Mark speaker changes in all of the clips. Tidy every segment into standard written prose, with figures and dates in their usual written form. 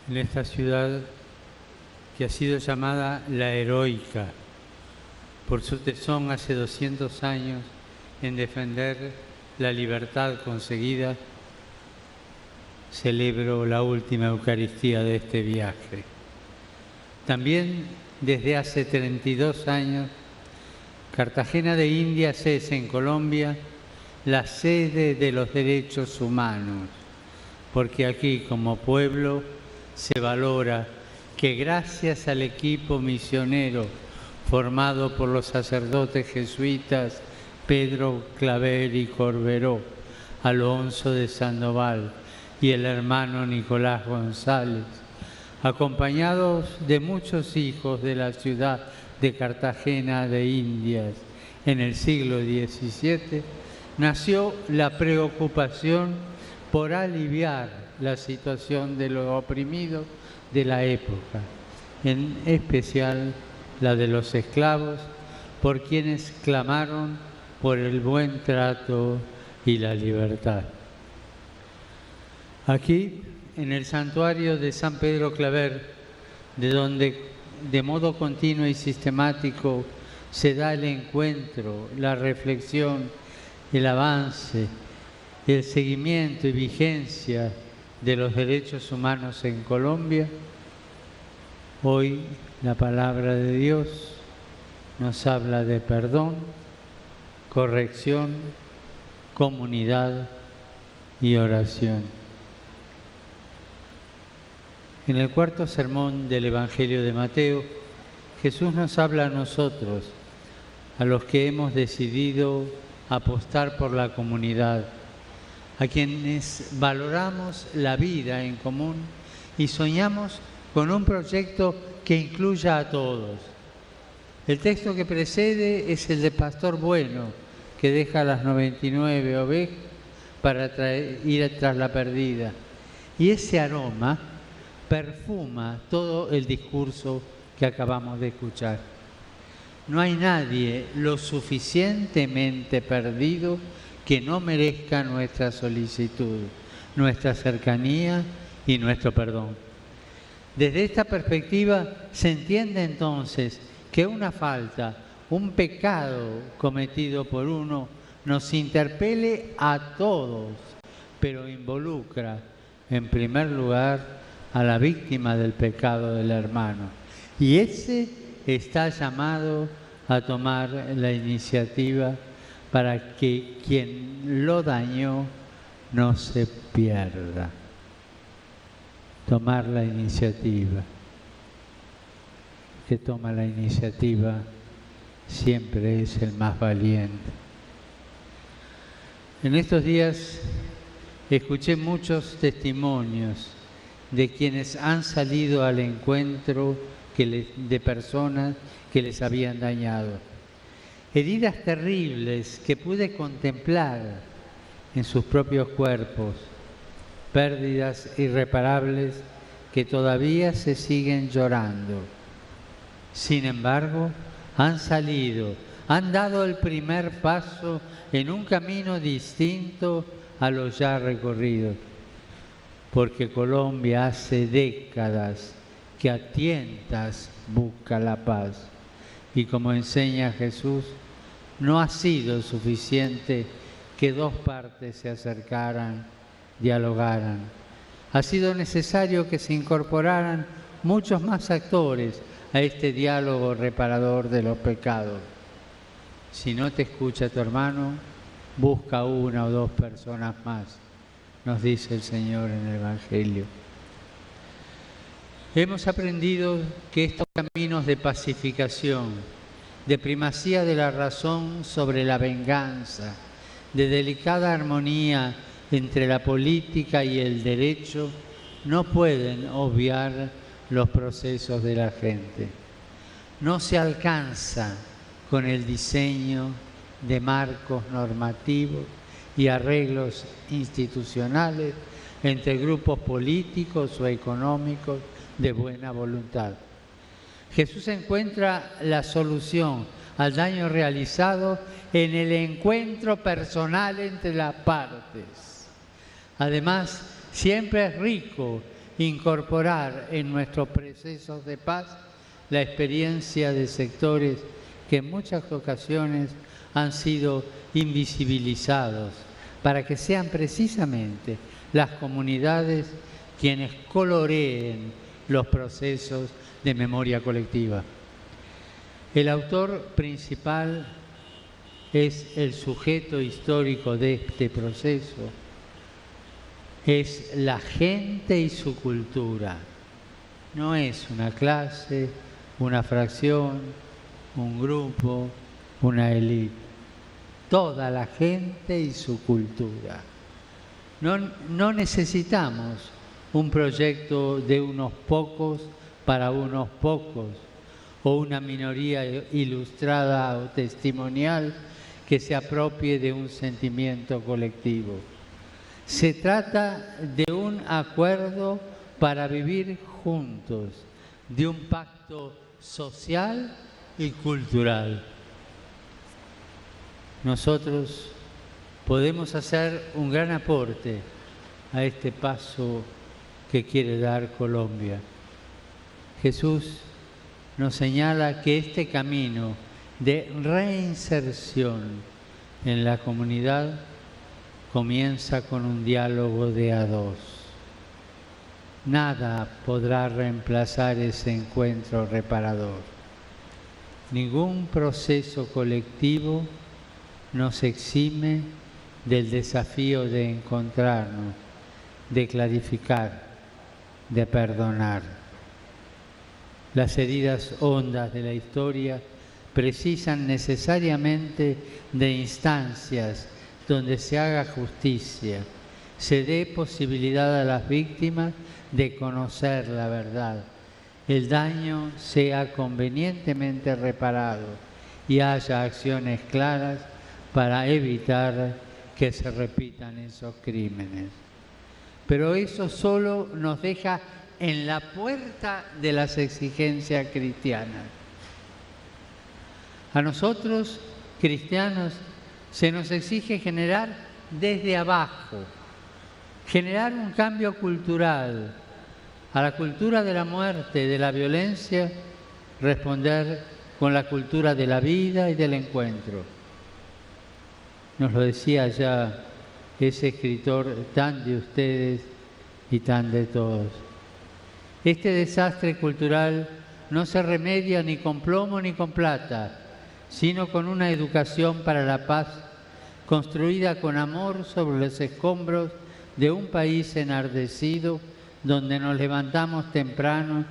Speaker 1: en esta ciudad que ha sido llamada la heroica por su tesón hace 200 años en defender la libertad conseguida, celebro la última Eucaristía de este viaje. También desde hace 32 años, Cartagena de Indias es en Colombia la sede de los derechos humanos, porque aquí como pueblo se valora que gracias al equipo misionero formado por los sacerdotes jesuitas Pedro Claver y Corberó, Alonso de Sandoval y el hermano Nicolás González, acompañados de muchos hijos de la ciudad de Cartagena de Indias en el siglo XVII, nació la preocupación por aliviar la situación de los oprimidos de la época, en especial la de los esclavos, por quienes clamaron por el buen trato y la libertad. Aquí, en el santuario de San Pedro Claver, de donde de modo continuo y sistemático se da el encuentro, la reflexión, el avance, el seguimiento y vigencia de los derechos humanos en Colombia, hoy la palabra de Dios nos habla de perdón, corrección, comunidad y oración. En el cuarto sermón del Evangelio de Mateo, Jesús nos habla a nosotros, a los que hemos decidido apostar por la comunidad, a quienes valoramos la vida en común y soñamos con un proyecto que incluya a todos. El texto que precede es el del pastor bueno, que deja las 99 ovejas para ir tras la perdida. Y ese aroma perfuma todo el discurso que acabamos de escuchar. No hay nadie lo suficientemente perdido que no merezca nuestra solicitud, nuestra cercanía y nuestro perdón. Desde esta perspectiva se entiende entonces que una falta, un pecado cometido por uno, nos interpele a todos, pero involucra en primer lugar a la víctima del pecado del hermano. Y ese está llamado a tomar la iniciativa para que quien lo dañó no se pierda. Tomar la iniciativa. Que toma la iniciativa siempre es el más valiente. En estos días escuché muchos testimonios de quienes han salido al encuentro de personas que les habían dañado. Heridas terribles que pude contemplar en sus propios cuerpos, pérdidas irreparables que todavía se siguen llorando. Sin embargo, han salido, han dado el primer paso en un camino distinto a los ya recorridos. Porque Colombia hace décadas que a tientas busca la paz. Y como enseña Jesús, no ha sido suficiente que dos partes se acercaran, dialogaran. Ha sido necesario que se incorporaran muchos más actores a este diálogo reparador de los pecados. Si no te escucha tu hermano, busca una o dos personas más, nos dice el Señor en el Evangelio. Hemos aprendido que estos caminos de pacificación, de primacía de la razón sobre la venganza, de delicada armonía entre la política y el derecho, no pueden obviar los procesos de la gente. No se alcanza con el diseño de marcos normativos y arreglos institucionales entre grupos políticos o económicos de buena voluntad. Jesús encuentra la solución al daño realizado en el encuentro personal entre las partes. Además, siempre es rico incorporar en nuestros procesos de paz la experiencia de sectores que en muchas ocasiones han sido invisibilizados, para que sean precisamente las comunidades quienes coloreen los procesos de memoria colectiva. El autor principal es el sujeto histórico de este proceso, es la gente y su cultura. No es una clase, una fracción, un grupo, una élite. Toda la gente y su cultura. No necesitamos un proyecto de unos pocos para unos pocos o una minoría ilustrada o testimonial que se apropie de un sentimiento colectivo. Se trata de un acuerdo para vivir juntos, de un pacto social y cultural. Nosotros podemos hacer un gran aporte a este paso que quiere dar Colombia. Jesús nos señala que este camino de reinserción en la comunidad comienza con un diálogo de a dos. Nada podrá reemplazar ese encuentro reparador. Ningún proceso colectivo nos exime del desafío de encontrarnos, de clarificar, de perdonar. Las heridas hondas de la historia precisan necesariamente de instancias donde se haga justicia, se dé posibilidad a las víctimas de conocer la verdad, el daño sea convenientemente reparado y haya acciones claras para evitar que se repitan esos crímenes. Pero eso solo nos deja en la puerta de las exigencias cristianas. A nosotros, cristianos, se nos exige generar desde abajo, generar un cambio cultural, a la cultura de la muerte, de la violencia, responder con la cultura de la vida y del encuentro. Nos lo decía ya ese escritor tan de ustedes y tan de todos. Este desastre cultural no se remedia ni con plomo ni con plata, sino con una educación para la paz, construida con amor sobre los escombros de un país enardecido, donde nos levantamos temprano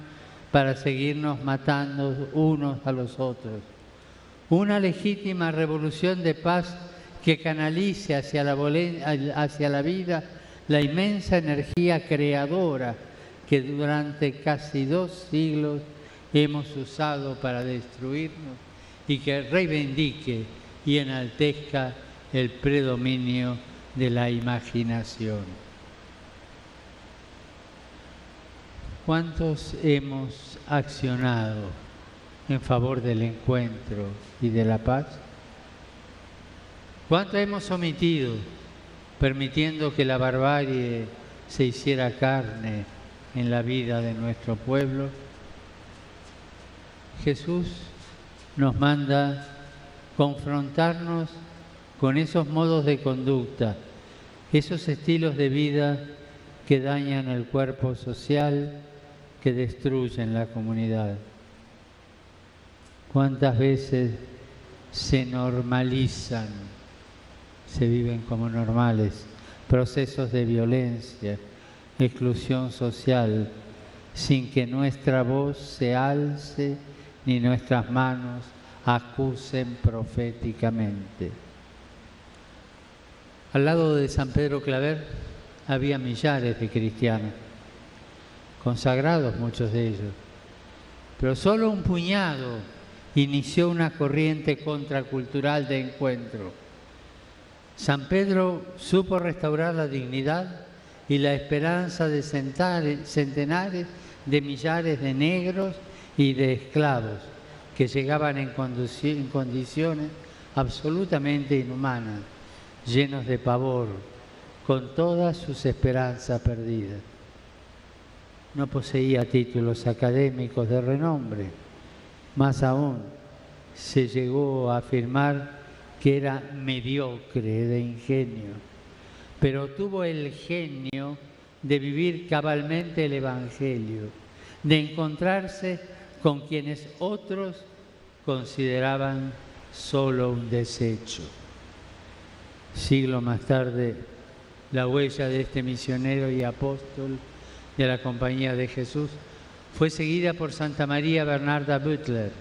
Speaker 1: para seguirnos matando unos a los otros. Una legítima revolución de paz que canalice hacia la vida la inmensa energía creadora que durante casi 2 siglos hemos usado para destruirnos y que reivindique y enaltezca el predominio de la imaginación. ¿Cuántos hemos accionado en favor del encuentro y de la paz? ¿Cuánto hemos omitido, permitiendo que la barbarie se hiciera carne en la vida de nuestro pueblo? Jesús nos manda confrontarnos con esos modos de conducta, esos estilos de vida que dañan el cuerpo social, que destruyen la comunidad. ¿Cuántas veces se normalizan, se viven como normales, procesos de violencia, exclusión social, sin que nuestra voz se alce ni nuestras manos acusen proféticamente? Al lado de San Pedro Claver había millares de cristianos, consagrados muchos de ellos, pero solo un puñado inició una corriente contracultural de encuentro. San Pedro supo restaurar la dignidad y la esperanza de centenares de millares de negros y de esclavos que llegaban en condiciones absolutamente inhumanas, llenos de pavor, con todas sus esperanzas perdidas. no poseía títulos académicos de renombre. Más aún, se llegó a afirmar que era mediocre de ingenio, pero tuvo el genio de vivir cabalmente el Evangelio, de encontrarse con quienes otros consideraban solo un desecho. Siglos más tarde, la huella de este misionero y apóstol de la Compañía de Jesús fue seguida por Santa María Bernarda Butler,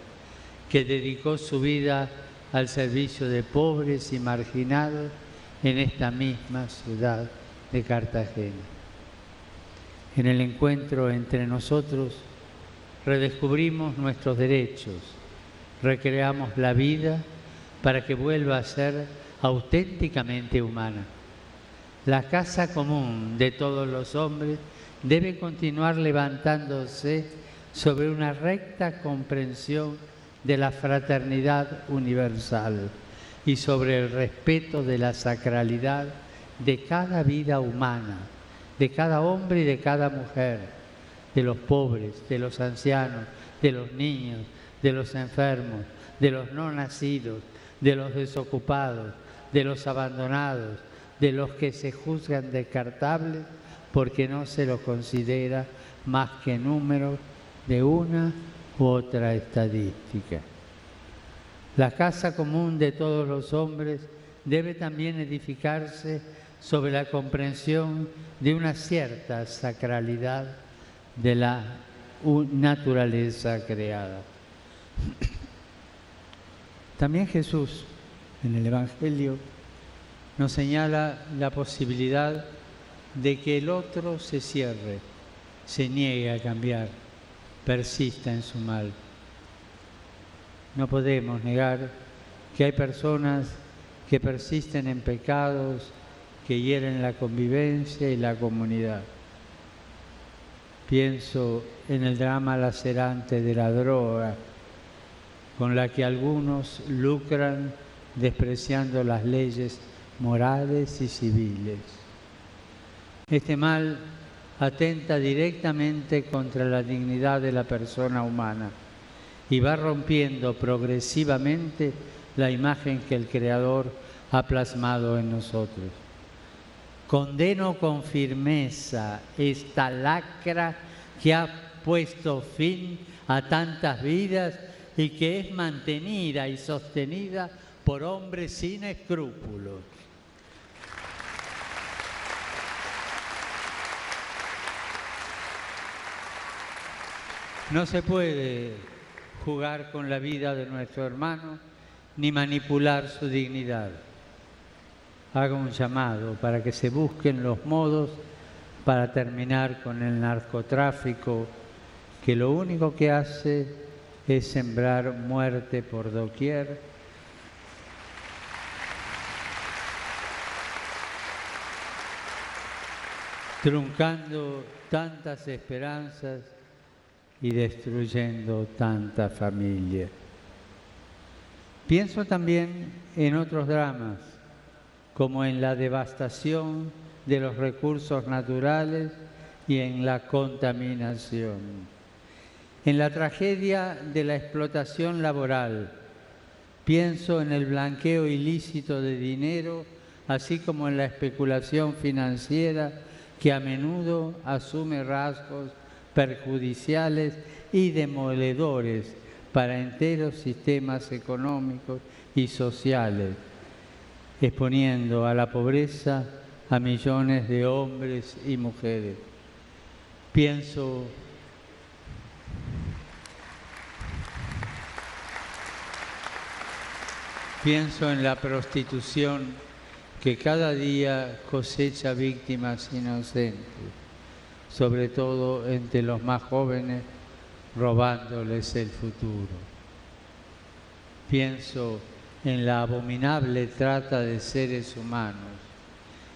Speaker 1: que dedicó su vida al servicio de pobres y marginados en esta misma ciudad de Cartagena. En el encuentro entre nosotros redescubrimos nuestros derechos, recreamos la vida para que vuelva a ser auténticamente humana. La casa común de todos los hombres debe continuar levantándose sobre una recta comprensión de la fraternidad universal y sobre el respeto de la sacralidad de cada vida humana, de cada hombre y de cada mujer, de los pobres, de los ancianos, de los niños, de los enfermos, de los no nacidos, de los desocupados, de los abandonados, de los que se juzgan descartables porque no se los considera más que números de una u otra estadística. La casa común de todos los hombres debe también edificarse sobre la comprensión de una cierta sacralidad de la naturaleza creada. También Jesús, en el Evangelio, nos señala la posibilidad de que el otro se cierre, se niegue a cambiar, persista en su mal. No podemos negar que hay personas que persisten en pecados que hieren la convivencia y la comunidad. Pienso en el drama lacerante de la droga, con la que algunos lucran despreciando las leyes morales y civiles. Este mal atenta directamente contra la dignidad de la persona humana y va rompiendo progresivamente la imagen que el Creador ha plasmado en nosotros. Condeno con firmeza esta lacra que ha puesto fin a tantas vidas y que es mantenida y sostenida por hombres sin escrúpulos. No se puede jugar con la vida de nuestro hermano ni manipular su dignidad. Hago un llamado para que se busquen los modos para terminar con el narcotráfico, que lo único que hace es sembrar muerte por doquier, truncando tantas esperanzas y destruyendo tanta familia. Pienso también en otros dramas, como en la devastación de los recursos naturales y en la contaminación, en la tragedia de la explotación laboral. Pienso en el blanqueo ilícito de dinero, así como en la especulación financiera que a menudo asume rasgos perjudiciales y demoledores para enteros sistemas económicos y sociales, exponiendo a la pobreza a millones de hombres y mujeres. Pienso en la prostitución que cada día cosecha víctimas inocentes, sobre todo entre los más jóvenes, robándoles el futuro. Pienso en la abominable trata de seres humanos,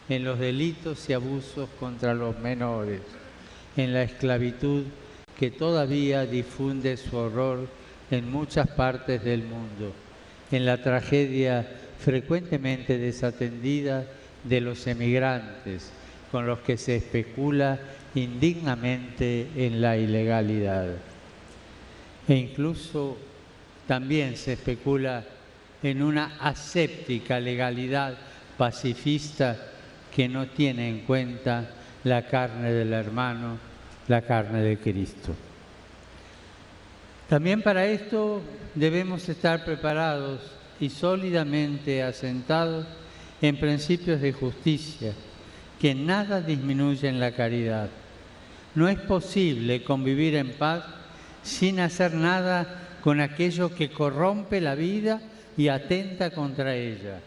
Speaker 1: en los delitos y abusos contra los menores, en la esclavitud que todavía difunde su horror en muchas partes del mundo, en la tragedia frecuentemente desatendida de los emigrantes, con los que se especula indignamente en la ilegalidad. E incluso también se especula en una aséptica legalidad pacifista que no tiene en cuenta la carne del hermano, la carne de Cristo. También para esto debemos estar preparados y sólidamente asentados en principios de justicia, que nada disminuyen la caridad. No es posible convivir en paz sin hacer nada con aquello que corrompe la vida y atenta contra ella.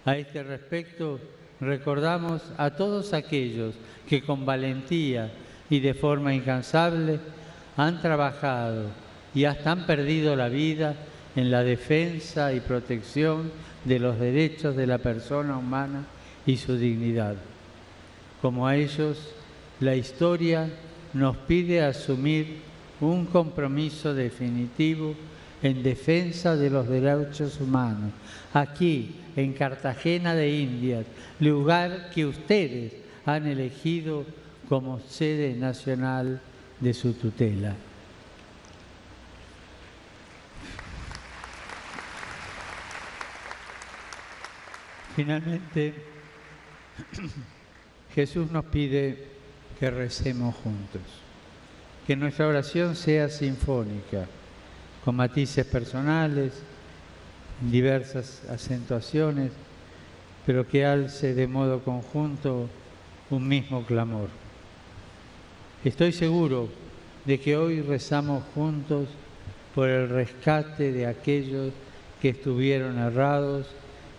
Speaker 1: A este respecto, recordamos a todos aquellos que con valentía y de forma incansable han trabajado y hasta han perdido la vida en la defensa y protección de los derechos de la persona humana y su dignidad. Como a ellos, la historia nos pide asumir un compromiso definitivo en defensa de los derechos humanos, aquí en Cartagena de Indias, lugar que ustedes han elegido como sede nacional de su tutela. Finalmente, Jesús nos pide que recemos juntos, que nuestra oración sea sinfónica, con matices personales, diversas acentuaciones, pero que alce de modo conjunto un mismo clamor. Estoy seguro de que hoy rezamos juntos por el rescate de aquellos que estuvieron errados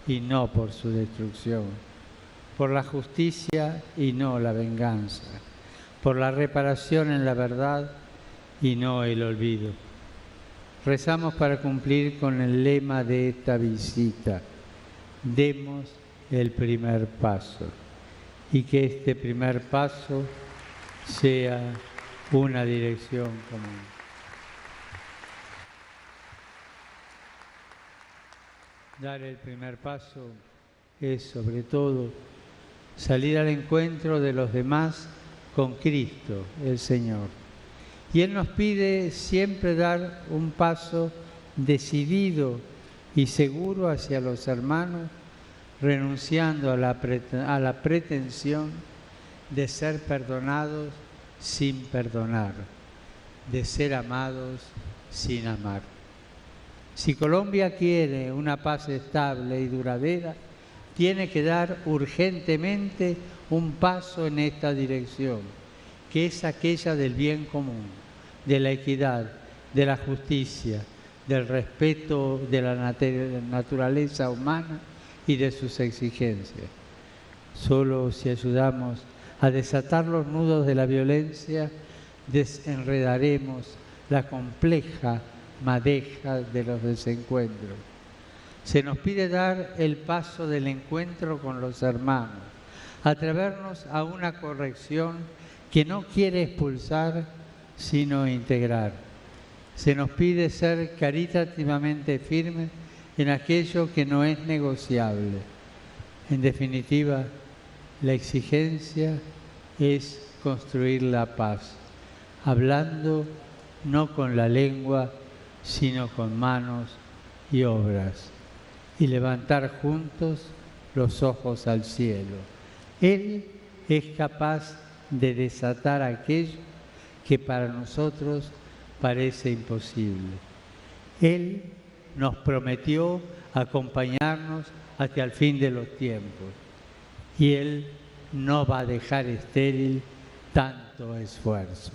Speaker 1: y no por su destrucción, por la justicia y no la venganza, por la reparación en la verdad y no el olvido. Rezamos para cumplir con el lema de esta visita: demos el primer paso, y que este primer paso sea una dirección común. Dar el primer paso es, sobre todo, salir al encuentro de los demás con Cristo, el Señor. Y Él nos pide siempre dar un paso decidido y seguro hacia los hermanos, renunciando a la pretensión de ser perdonados sin perdonar, de ser amados sin amar. Si Colombia quiere una paz estable y duradera, tiene que dar urgentemente un paso en esta dirección, que es aquella del bien común, de la equidad, de la justicia, del respeto de la naturaleza humana y de sus exigencias. Solo si ayudamos a desatar los nudos de la violencia, desenredaremos la compleja madeja de los desencuentros. Se nos pide dar el paso del encuentro con los hermanos, atrevernos a una corrección que no quiere expulsar, sino integrar. Se nos pide ser caritativamente firmes en aquello que no es negociable. En definitiva, la exigencia es construir la paz, hablando no con la lengua, sino con manos y obras, y levantar juntos los ojos al cielo. Él es capaz de desatar aquello que para nosotros parece imposible. Él nos prometió acompañarnos hasta el fin de los tiempos, y Él no va a dejar estéril tanto esfuerzo.